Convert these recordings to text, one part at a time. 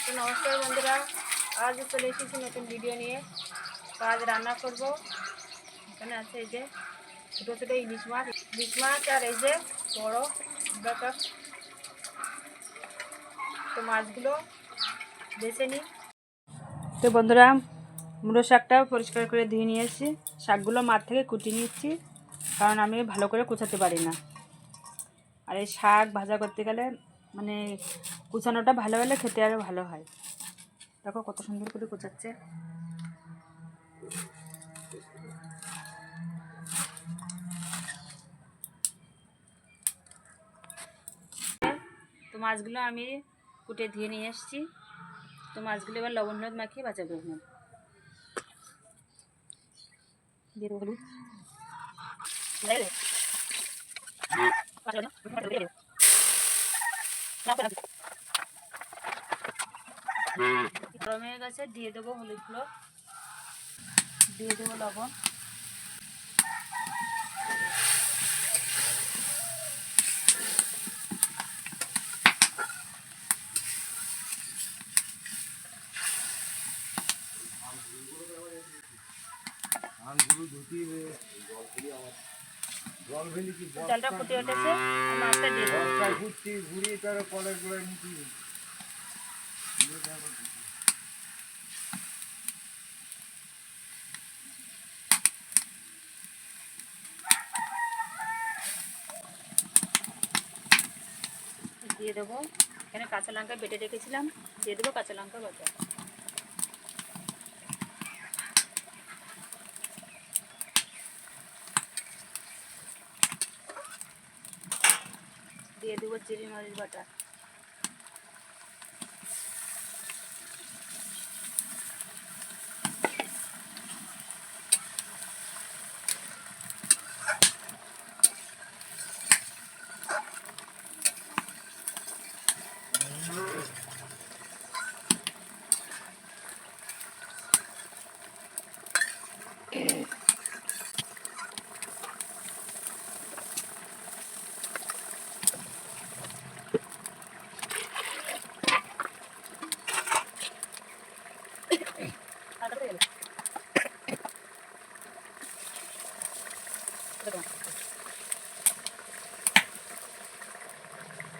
তো নমস্কার বন্ধুরা, আজ চলে এসেছি নতুন ভিডিও নিয়ে। তো আজ রান্না করব। এখানে আছে এই যে ছোটো ছোটো ইলিশ মাছ আর এই যে বড় ব্যাপার। তো মাছগুলো বেছে নিই। তো বন্ধুরা, মুলো শাকটা পরিষ্কার করে ধুয়ে নিয়ে এসেছি। শাকগুলো মাঠ থেকে কুটিয়ে নিচ্ছি, কারণ আমি ভালো করে কুচাতে পারি না। আর এই শাক ভাজা করতে গেলে মানে কুচানোটা ভালো হলে খেতে আরও ভালো হয়। দেখো কত সুন্দর করে কুচাচ্ছে। তো মাছগুলো আমি কুটে ধুয়ে নিয়ে এসেছি। তো মাছগুলো এবার লবণ হলুদ মাখিয়ে ভাজা করে নেব। দিয়ে দেবো হলুদ, গরম হয়ে গেছে, দিয়ে দেবো হলুদগুলো, দিয়ে দেবো লবণ, চালটা ফুটে উঠেছে, মাছটা দিয়ে দেবো। দিয়ে দেবো এখানে কাঁচা লঙ্কা বেটে রেখেছিলাম, দিয়ে দেবো কাঁচা লঙ্কা বাটা, দিয়ে দেবো চিংড়ি মাছ বাটা,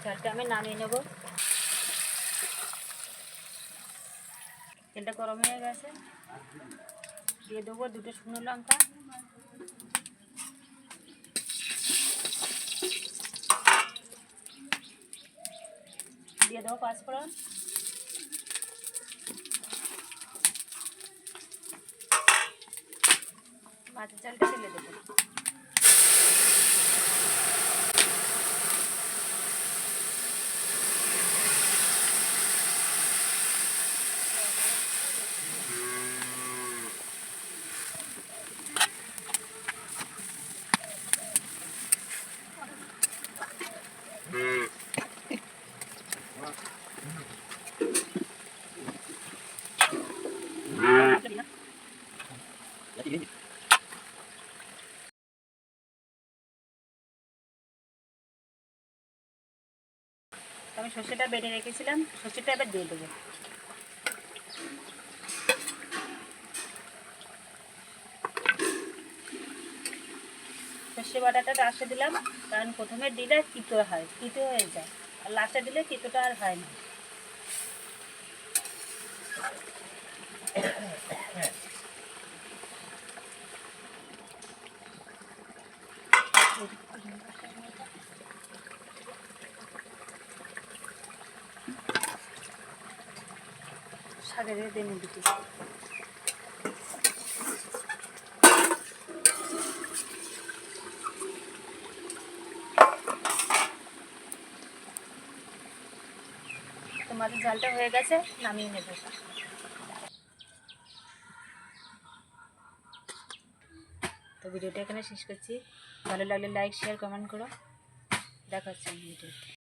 চালটা আমি নামিয়ে নেব। তেলটা গরম হয়ে গেছে, দিয়ে দেবো দুটো শুকনো লঙ্কা, দিয়ে দেবো পাঁচফোড়ন, মাছের চালটা ঢেলে দেবো, আমি সর্ষেটা বেটে রেখেছিলাম, সর্ষেটা এবার দিয়ে দেবো। সর্ষে বাটাটা লাস্টে দিলাম, কারণ প্রথমে দিলে তিতো হয়, তিতো হয়ে যায়, আর লাস্টে দিলে তিতোটা আর হয় না। শাকের দেনে দিতে তো মাছের ঝালটা হয়ে গেছে, নামিয়ে নেব। তো ভিডিওটা এখানে শেষ করছি। ভালো লাগলে লাইক শেয়ার কমেন্ট করো। দেখা হচ্ছে ভিডিওতে।